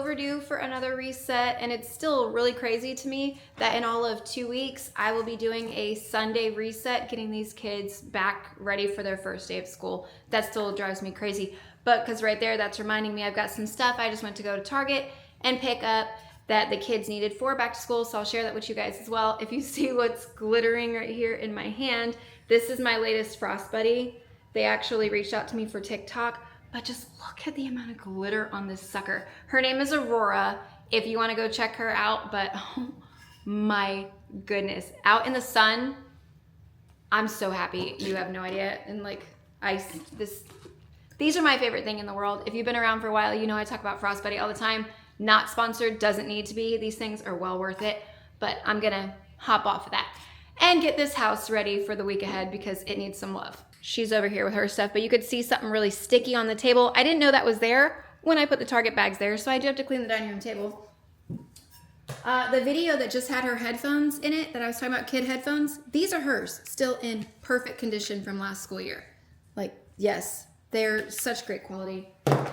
overdue for another reset, and it's still really crazy to me that in all of 2 weeks, I will be doing a Sunday reset, getting these kids back ready for their first day of school. That still drives me crazy. But because right there, that's reminding me I've got some stuff I just went to go to Target and pick up that the kids needed for back to school, so I'll share that with you guys as well. If you see what's glittering right here in my hand, this is my latest Frost Buddy. They actually reached out to me for TikTok, but just look at the amount of glitter on this sucker. Her name is Aurora, if you wanna go check her out, but oh my goodness. Out in the sun, I'm so happy, you have no idea. And like, these are my favorite thing in the world. If you've been around for a while, you know I talk about Frost Buddy all the time. Not sponsored, doesn't need to be. These things are well worth it, but I'm gonna hop off of that and get this house ready for the week ahead because it needs some love. She's over here with her stuff, but you could see something really sticky on the table. I didn't know that was there when I put the Target bags there, so I do have to clean the dining room table. The video that just had her headphones in it, that I was talking about, kid headphones, these are hers, still in perfect condition from last school year. Like, yes, they're such great quality.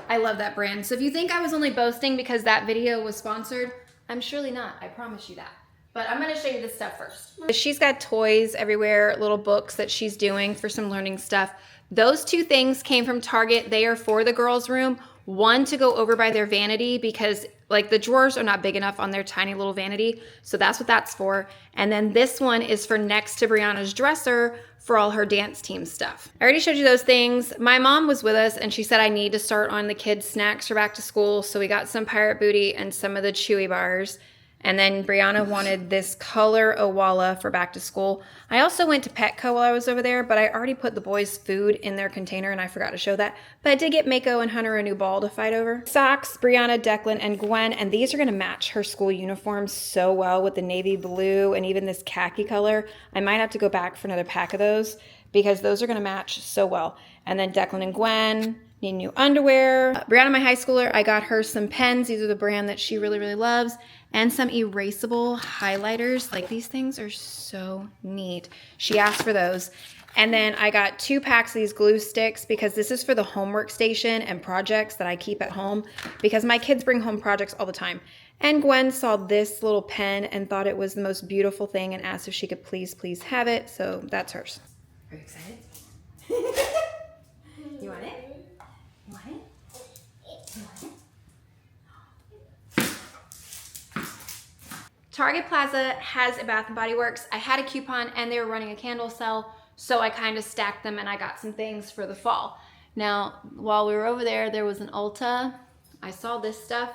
I love that brand. So if you think I was only boasting because that video was sponsored, I'm surely not, I promise you that. But I'm gonna show you this stuff first. She's got toys everywhere, little books that she's doing for some learning stuff. Those two things came from Target. They are for the girls' room. One to go over by their vanity because like the drawers are not big enough on their tiny little vanity. So that's what that's for. And then this one is for next to Brianna's dresser for all her dance team stuff. I already showed you those things. My mom was with us and she said I need to start on the kids' snacks for back to school. So we got some Pirate Booty and some of the Chewy bars. And then Brianna wanted this color Owala for back to school. I also went to Petco while I was over there, but I already put the boys' food in their container and I forgot to show that. But I did get Mako and Hunter a new ball to fight over. Socks, Brianna, Declan, and Gwen, and these are gonna match her school uniforms so well with the navy blue and even this khaki color. I might have to go back for another pack of those because those are gonna match so well. And then Declan and Gwen need new underwear. Brianna, my high schooler, I got her some pens. These are the brand that she really, really loves. And some erasable highlighters. Like these things are so neat. She asked for those. And then I got 2 packs of these glue sticks because this is for the homework station and projects that I keep at home because my kids bring home projects all the time. And Gwen saw this little pen and thought it was the most beautiful thing and asked if she could please have it. So that's hers. Are you excited? You want it? You want it? You want it? Target Plaza has a Bath & Body Works. I had a coupon and they were running a candle sale, so I kind of stacked them and I got some things for the fall. Now, while we were over there, there was an Ulta. I saw this stuff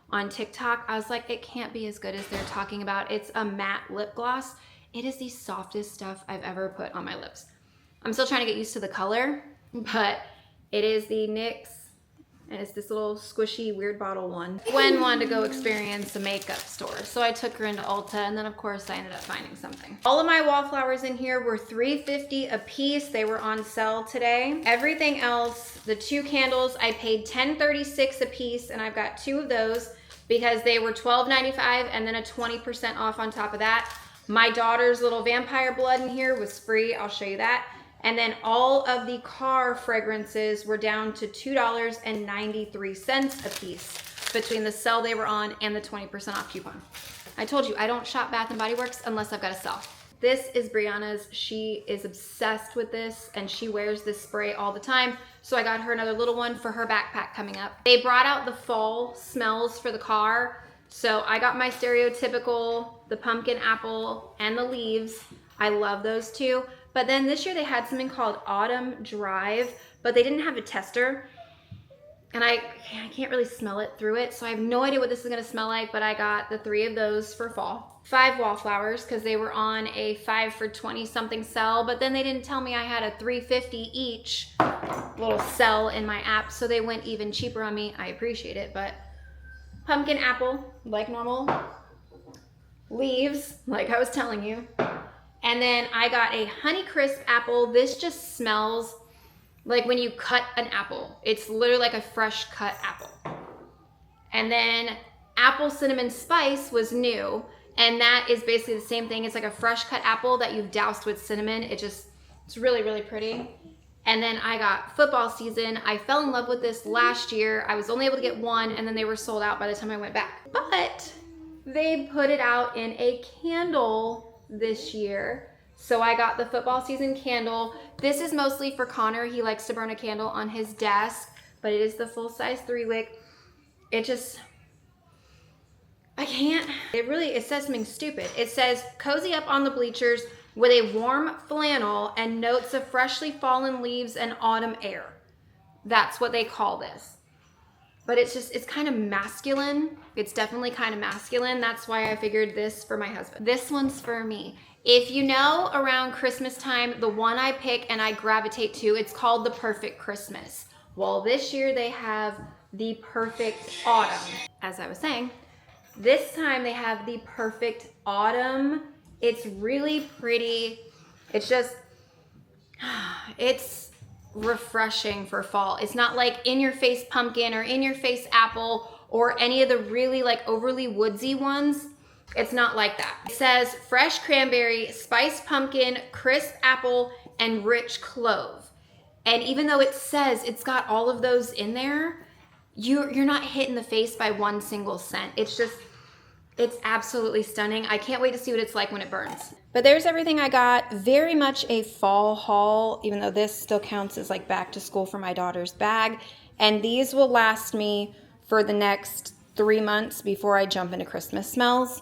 on TikTok. I was like, it can't be as good as they're talking about. It's a matte lip gloss. It is the softest stuff I've ever put on my lips. I'm still trying to get used to the color, but it is the NYX. And it's this little squishy weird bottle one. Gwen wanted to go experience a makeup store, so I took her into Ulta, and then of course I ended up finding something. All of my wallflowers in here were $3.50 a piece. They were on sale today. Everything else, the 2 candles, I paid $10.36 a piece, and I've got 2 of those because they were $12.95 and then a 20% off on top of that. My daughter's little vampire blood in here was free. I'll show you that. And then all of the car fragrances were down to $2.93 a piece between the sale they were on and the 20% off coupon. I told you, I don't shop Bath & Body Works unless I've got a sale. This is Brianna's. She is obsessed with this and she wears this spray all the time. So I got her another little one for her backpack coming up. They brought out the fall smells for the car. So I got my stereotypical, the pumpkin apple and the leaves. I love those 2. But then this year they had something called Autumn Drive, but they didn't have a tester. And I can't really smell it through it, so I have no idea what this is gonna smell like, but I got the 3 of those for fall. 5 wallflowers, because they were on a 5 for 20 something sale, but then they didn't tell me I had a $3.50 each little sell in my app, so they went even cheaper on me. I appreciate it, but pumpkin apple, like normal. Leaves, like I was telling you. And then I got a Honeycrisp apple. This just smells like when you cut an apple. It's literally like a fresh cut apple. And then apple cinnamon spice was new. And that is basically the same thing. It's like a fresh cut apple that you've doused with cinnamon. It's really, really pretty. And then I got football season. I fell in love with this last year. I was only able to get one, and then they were sold out by the time I went back. But they put it out in a candle this year. So I got the football season candle. This is mostly for Connor. He likes to burn a candle on his desk, but it is the full-size 3-wick. It just, I can't, it says something stupid. It says, cozy up on the bleachers with a warm flannel and notes of freshly fallen leaves and autumn air. That's what they call this. But it's just, it's kind of masculine. It's definitely kind of masculine. That's why I figured this for my husband. This one's for me. If you know, around Christmas time, the one I pick and I gravitate to, it's called the Perfect Christmas. Well, this year they have the Perfect Autumn. As I was saying, this time they have the Perfect Autumn. It's really pretty. It's just, it's refreshing for fall. It's not like in your face pumpkin or in your face apple or any of the really like overly woodsy ones. It's not like that. It says fresh cranberry, spiced pumpkin, crisp apple, and rich clove. And even though it says it's got all of those in there, you're not hit in the face by one single scent. It's just, it's absolutely stunning. I can't wait to see what it's like when it burns. But there's everything I got. Very much a fall haul, even though this still counts as like back to school for my daughter's bag. And these will last me for the next 3 months before I jump into Christmas smells.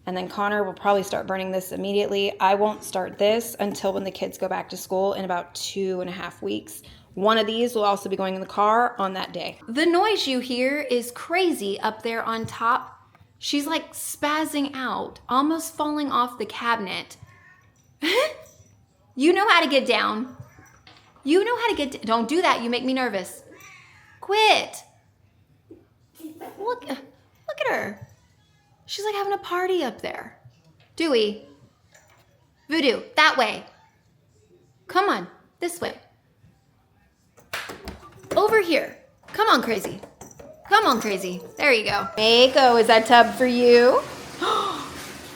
And then Connor will probably start burning this immediately. I won't start this until when the kids go back to school in about 2.5 weeks. One of these will also be going in the car on that day. The noise you hear is crazy up there on top. She's like spazzing out, almost falling off the cabinet. You know how to get down. You know how to get Don't do that. You make me nervous. Quit. Look at her. She's like having a party up there. Dewey. Voodoo, that way. Come on, this way. Over here. Come on, crazy. Come on, crazy. There you go. Mako, is that tub for you?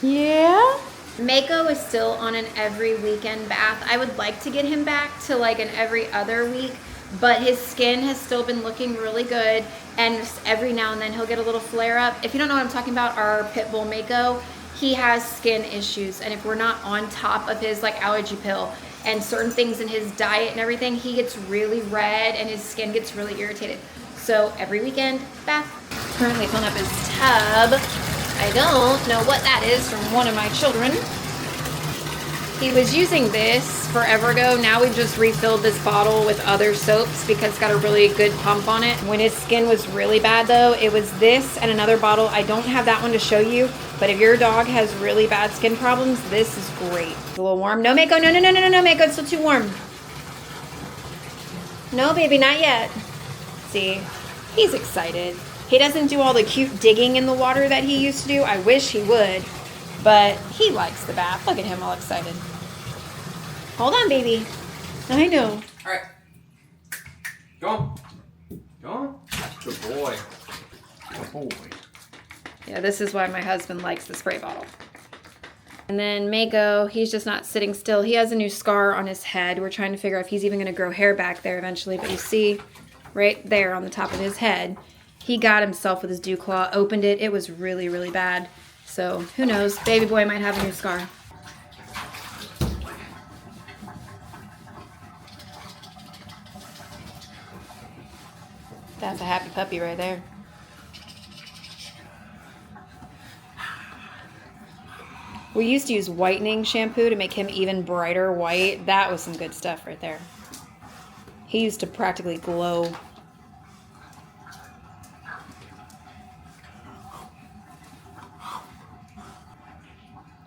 Yeah? Mako is still on an every weekend bath. I would like to get him back to like an every other week, but his skin has still been looking really good, and just every now and then he'll get a little flare up. If you don't know what I'm talking about, our pit bull Mako, he has skin issues, and if we're not on top of his like allergy pill and certain things in his diet and everything, he gets really red and his skin gets really irritated. So every weekend, bath. Currently filling up his tub. I don't know what that is from one of my children. He was using this forever ago. Now we've just refilled this bottle with other soaps because it's got a really good pump on it. When his skin was really bad though, it was this and another bottle. I don't have that one to show you, but if your dog has really bad skin problems, this is great. It's a little warm. No, Mako, no, Mako, it's still too warm. No, baby, not yet. See, he's excited. He doesn't do all the cute digging in the water that he used to do. I wish he would, but he likes the bath. Look at him all excited. Hold on, baby. I know. All right. Go on. Go on. Good boy. Good boy. Yeah, this is why my husband likes the spray bottle. And then Mako, he's just not sitting still. He has a new scar on his head. We're trying to figure out if he's even going to grow hair back there eventually, but you see right there on the top of his head, he got himself with his dew claw, opened it. It was really, really bad. So who knows? Baby boy might have a new scar. That's a happy puppy right there. We used to use whitening shampoo to make him even brighter white. That was some good stuff right there. He used to practically glow.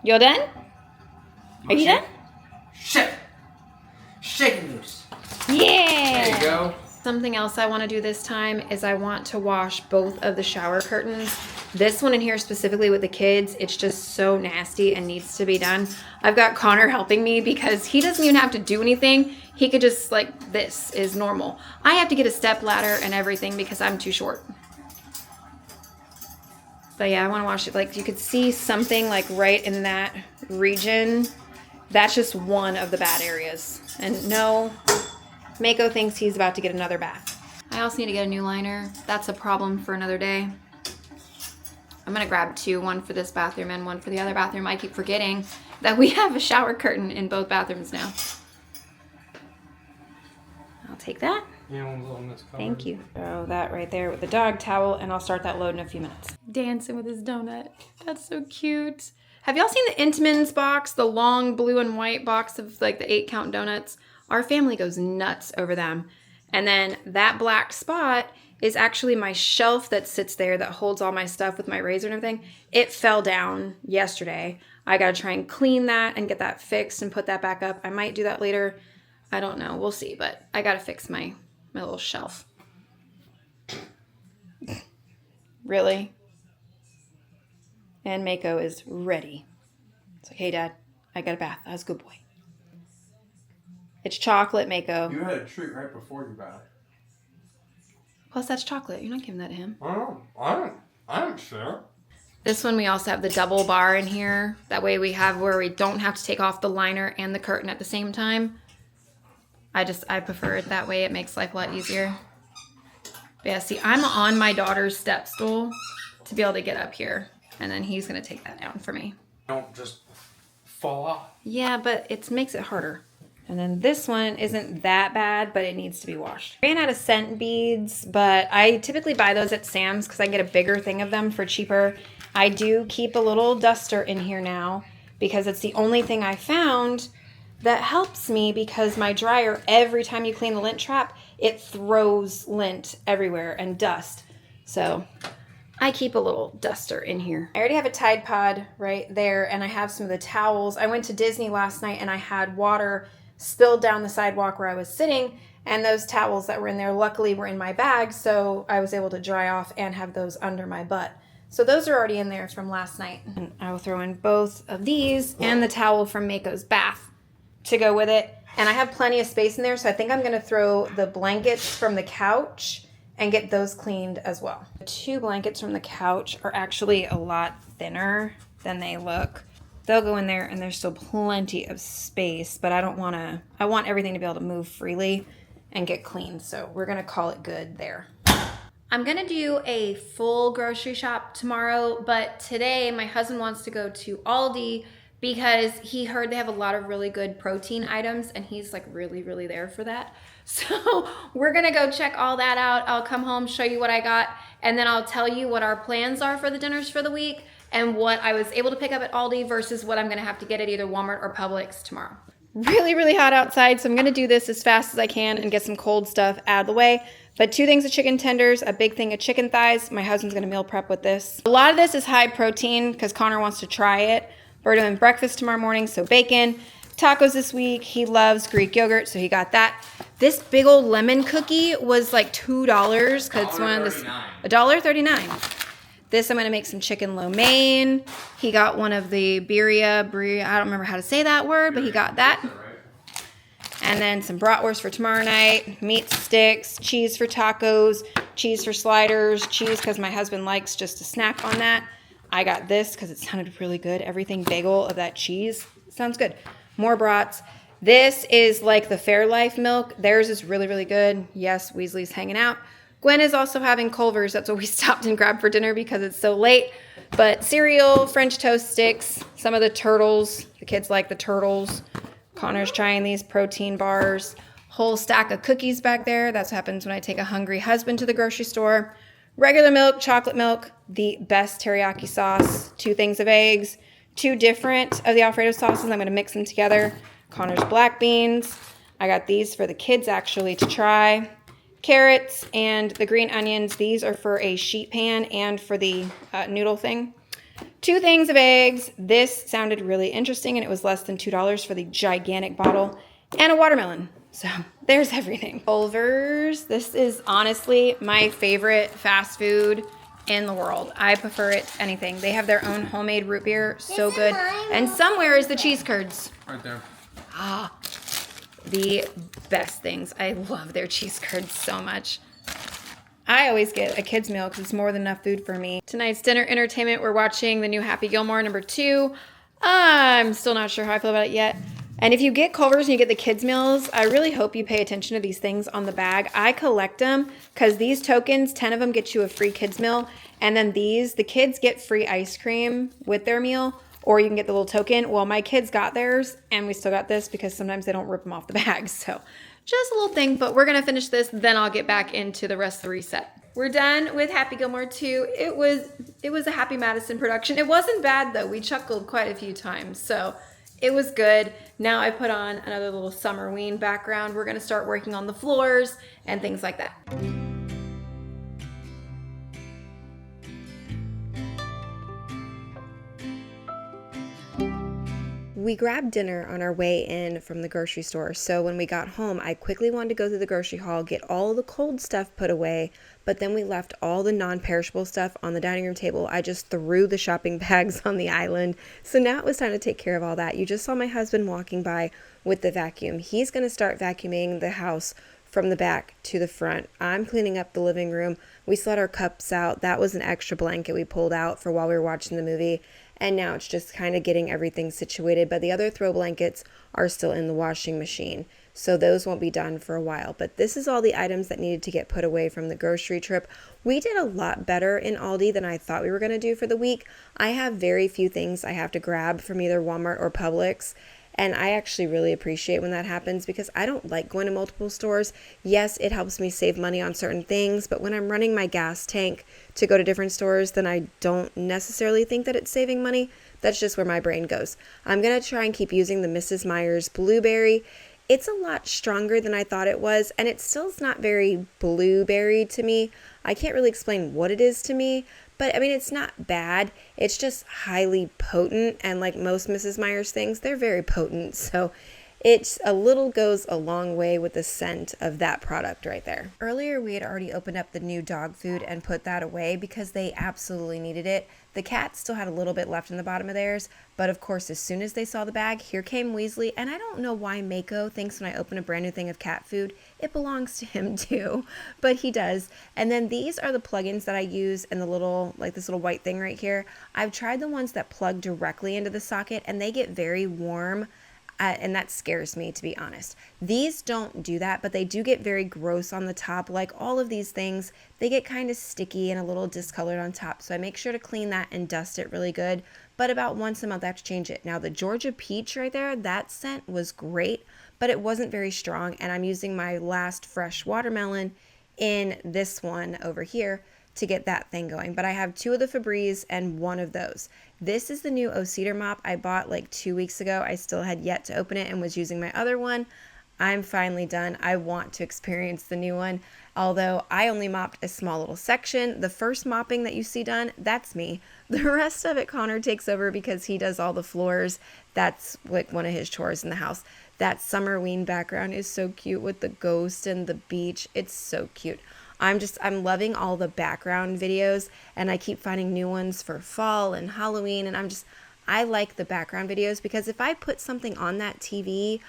You done? Are you done? Shake. Shake it loose. Yeah. There you go. Something else I want to do this time is I want to wash both of the shower curtains. This one in here specifically with the kids, it's just so nasty and needs to be done. I've got Connor helping me because he doesn't even have to do anything. He could just, like, this is normal. I have to get a step ladder and everything because I'm too short. But yeah, I want to wash it. Like, you could see something like right in that region. That's just one of the bad areas. And no, Mako thinks he's about to get another bath. I also need to get a new liner. That's a problem for another day. I'm gonna grab two, one for this bathroom and one for the other bathroom. I keep forgetting that we have a shower curtain in both bathrooms now. I'll take that. Thank you. Throw that right there with the dog towel, and I'll start that load in a few minutes. Dancing with his donut. That's so cute. Have y'all seen the Intamin's box, the long blue and white box of like the 8-count donuts? Our family goes nuts over them. And then that black spot is actually my shelf that sits there that holds all my stuff with my razor and everything. It fell down yesterday. I gotta try and clean that and get that fixed and put that back up. I might do that later. I don't know. We'll see. But I gotta fix my little shelf. Really? And Mako is ready. It's like, hey, Dad, I got a bath. That was a good boy. It's chocolate, Mako. You had a treat right before you bath. Plus, that's chocolate. You're not giving that to him. I don't share. This one, we also have the double bar in here. That way we have where we don't have to take off the liner and the curtain at the same time. I prefer it that way. It makes life a lot easier. But yeah, see, I'm on my daughter's step stool to be able to get up here. And then he's going to take that down for me. Don't just fall off. Yeah, but it makes it harder. And then this one isn't that bad, but it needs to be washed. I ran out of scent beads, but I typically buy those at Sam's because I get a bigger thing of them for cheaper. I do keep a little duster in here now because it's the only thing I found that helps me, because my dryer, every time you clean the lint trap, it throws lint everywhere and dust. So I keep a little duster in here. I already have a Tide Pod right there, and I have some of the towels. I went to Disney last night and I had water spilled down the sidewalk where I was sitting, and those towels that were in there luckily were in my bag, so I was able to dry off and have those under my butt. So those are already in there from last night. And I will throw in both of these and the towel from Mako's bath to go with it. And I have plenty of space in there, so I think I'm going to throw the blankets from the couch and get those cleaned as well. The 2 blankets from the couch are actually a lot thinner than they look. They'll go in there and there's still plenty of space, but I want everything to be able to move freely and get clean. So we're going to call it good there. I'm going to do a full grocery shop tomorrow, but today my husband wants to go to Aldi because he heard they have a lot of really good protein items, and he's like really there for that. So we're gonna go check all that out. I'll come home, show you what I got, and then I'll tell you what our plans are for the dinners for the week and what I was able to pick up at Aldi versus what I'm gonna have to get at either Walmart or Publix tomorrow. Really hot outside, so I'm gonna do this as fast as I can and get some cold stuff out of the way. But 2 things of chicken tenders, a big thing of chicken thighs. My husband's gonna meal prep with this. A lot of this is high protein because Connor wants to try it. We're doing breakfast tomorrow morning, so bacon. Tacos this week. He loves Greek yogurt, so he got that. This big old lemon cookie was like $2 because it's one of this $1.39. This I'm gonna make some chicken lo mein. He got one of the birria. I don't remember how to say that word, but he got that. And then some bratwurst for tomorrow night, meat sticks, cheese for tacos, cheese for sliders, cheese because my husband likes just to snack on that. I got this because it sounded really good. Everything bagel of that cheese sounds good. More brats. This is like the Fairlife milk. Theirs is really good. Yes, Weasley's hanging out. Gwen is also having Culver's. That's what we stopped and grabbed for dinner because it's so late. But cereal, French toast sticks, some of the turtles. The kids like the turtles. Connor's trying these protein bars. Whole stack of cookies back there. That's what happens when I take a hungry husband to the grocery store. Regular milk, chocolate milk, the best teriyaki sauce, 2 things of eggs, 2 different of the Alfredo sauces. I'm going to mix them together. Connor's black beans. I got these for the kids actually to try. Carrots and the green onions. These are for a sheet pan and for the noodle thing. 2 things of eggs. This sounded really interesting, and it was less than $2 for the gigantic bottle. And a watermelon. So there's everything. Culver's. This is honestly my favorite fast food in the world. I prefer it to anything. They have their own homemade root beer. So good. And somewhere is the cheese curds. Right there. Ah, the best things. I love their cheese curds so much. I always get a kid's meal because it's more than enough food for me. Tonight's dinner entertainment, we're watching the new Happy Gilmore #2. I'm still not sure how I feel about it yet. And if you get Culver's and you get the kids' meals, I really hope you pay attention to these things on the bag. I collect them because these tokens, 10 of them get you a free kids' meal. And then these, the kids get free ice cream with their meal, or you can get the little token. Well, my kids got theirs, and we still got this because sometimes they don't rip them off the bags. So just a little thing, but we're going to finish this. Then I'll get back into the rest of the reset. We're done with Happy Gilmore 2. It was a Happy Madison production. It wasn't bad, though. We chuckled quite a few times. So it was good. Now I put on another little Summerween background. We're going to start working on the floors and things like that. We grabbed dinner on our way in from the grocery store, so when we got home, I quickly wanted to go through the grocery haul, get all the cold stuff put away, but then we left all the non-perishable stuff on the dining room table. I just threw the shopping bags on the island, so now it was time to take care of all that. You just saw my husband walking by with the vacuum. He's going to start vacuuming the house from the back to the front. I'm cleaning up the living room. We still had our cups out. That was an extra blanket we pulled out for while we were watching the movie. And now it's just kind of getting everything situated. But the other throw blankets are still in the washing machine, so those won't be done for a while. But this is all the items that needed to get put away from the grocery trip. We did a lot better in Aldi than I thought we were going to do for the week. I have very few things I have to grab from either Walmart or Publix. And I actually really appreciate when that happens because I don't like going to multiple stores. Yes, it helps me save money on certain things, but when I'm running my gas tank to go to different stores, then I don't necessarily think that it's saving money. That's just where my brain goes. I'm going to try and keep using the Mrs. Meyer's Blueberry. It's a lot stronger than I thought it was, and it still is not very blueberry to me. I can't really explain what it is to me, but I mean, it's not bad. It's just highly potent, and like most Mrs. Meyer's things, they're very potent. So it's a little goes a long way with the scent of that product right there. Earlier, we had already opened up the new dog food and put that away because they absolutely needed it. The cats still had a little bit left in the bottom of theirs, but of course, as soon as they saw the bag, here came Weasley, and I don't know why Mako thinks when I open a brand new thing of cat food, it belongs to him too, but he does. And then these are the plugins that I use in the little, like this little white thing right here. I've tried the ones that plug directly into the socket, and they get very warm. And that scares me, to be honest. These don't do that, but they do get very gross on the top. Like all of these things, they get kind of sticky and a little discolored on top. So I make sure to clean that and dust it really good. But about once a month, I have to change it. Now, the Georgia Peach right there, that scent was great, but it wasn't very strong. And I'm using my last fresh watermelon in this one over here to get that thing going. But I have 2 of the Febreze and 1 of those. This is the new O-Cedar mop I bought like 2 weeks ago. I still had yet to open it and was using my other one. I'm finally done. I want to experience the new one. Although I only mopped a small little section. The first mopping that you see done, that's me. The rest of it Connor takes over because he does all the floors. That's like one of his chores in the house. That Summerween background is so cute with the ghost and the beach. It's so cute. I'm loving all the background videos, and I keep finding new ones for fall and Halloween, and I like the background videos because if I put something on that TV,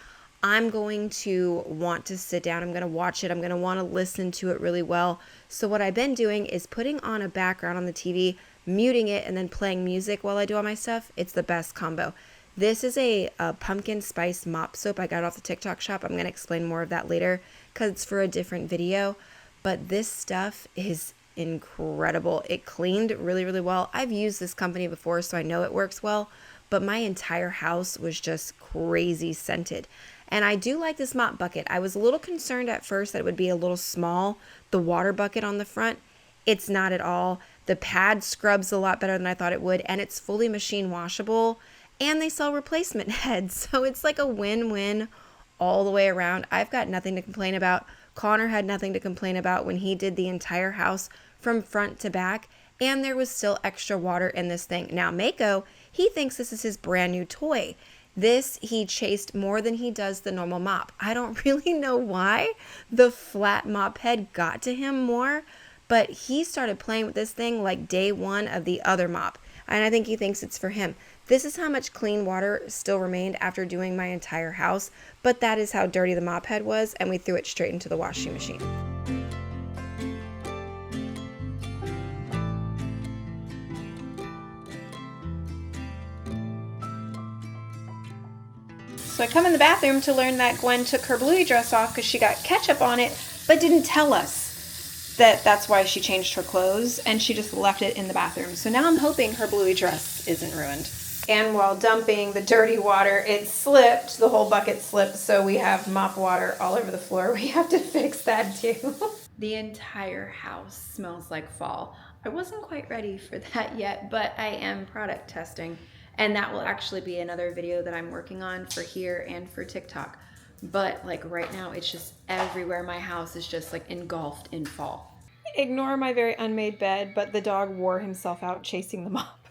I'm going to want to sit down, I'm going to watch it, I'm going to want to listen to it really well. So what I've been doing is putting on a background on the TV, muting it, and then playing music while I do all my stuff. It's the best combo. This is a pumpkin spice mop soap I got off the TikTok shop. I'm going to explain more of that later because it's for a different video. But this stuff is incredible. It cleaned really, really well. I've used this company before, so I know it works well. But my entire house was just crazy scented. And I do like this mop bucket. I was a little concerned at first that it would be a little small, the water bucket on the front. It's not at all. The pad scrubs a lot better than I thought it would, and it's fully machine washable. And they sell replacement heads, so it's like a win-win all the way around. I've got nothing to complain about. Connor had nothing to complain about when he did the entire house from front to back, and there was still extra water in this thing. Now, Mako, he thinks this is his brand new toy. This he chased more than he does the normal mop. I don't really know why the flat mop head got to him more, but he started playing with this thing like day 1 of the other mop, and I think he thinks it's for him. This is how much clean water still remained after doing my entire house, but that is how dirty the mop head was, and we threw it straight into the washing machine. So I come in the bathroom to learn that Gwen took her bluey dress off because she got ketchup on it, but didn't tell us that that's why she changed her clothes, and she just left it in the bathroom. So now I'm hoping her bluey dress isn't ruined. And while dumping the dirty water, it slipped, the whole bucket slipped, so we have mop water all over the floor. We have to fix that too. The entire house smells like fall. I wasn't quite ready for that yet, but I am product testing. And that will actually be another video that I'm working on for here and for TikTok. But like right now, it's just everywhere. My house is just like engulfed in fall. Ignore my very unmade bed, but the dog wore himself out chasing the mop.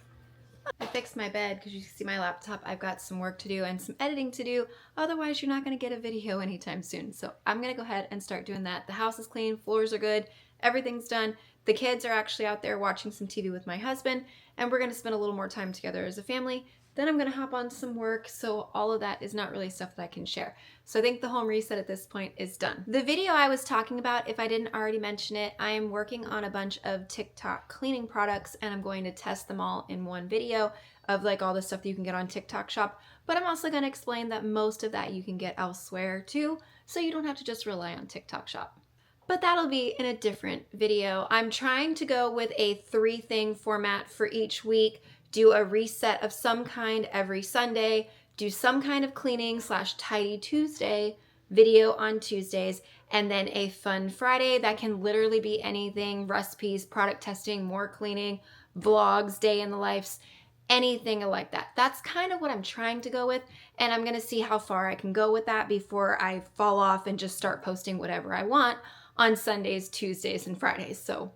I fixed my bed because you can see my laptop. I've got some work to do and some editing to do. Otherwise, you're not going to get a video anytime soon. So I'm going to go ahead and start doing that. The house is clean, floors are good, everything's done. The kids are actually out there watching some TV with my husband, and we're going to spend a little more time together as a family. Then I'm going to hop on some work, so all of that is not really stuff that I can share. So I think the home reset at this point is done. The video I was talking about, if I didn't already mention it, I am working on a bunch of TikTok cleaning products, and I'm going to test them all in one video of like all the stuff that you can get on TikTok Shop. But I'm also going to explain that most of that you can get elsewhere too, so you don't have to just rely on TikTok Shop. But that'll be in a different video. I'm trying to go with a 3-thing format for each week. Do a reset of some kind every Sunday, do some kind of cleaning / tidy Tuesday video on Tuesdays, and then a fun Friday that can literally be anything: recipes, product testing, more cleaning, vlogs, day in the lives, anything like that. That's kind of what I'm trying to go with, and I'm gonna see how far I can go with that before I fall off and just start posting whatever I want on Sundays, Tuesdays, and Fridays. So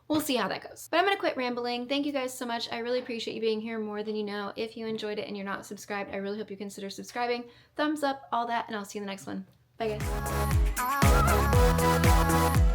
we'll see how that goes. But I'm gonna quit rambling. Thank you guys so much. I really appreciate you being here more than you know. If you enjoyed it and you're not subscribed, I really hope you consider subscribing. Thumbs up, all that, and I'll see you in the next one. Bye guys.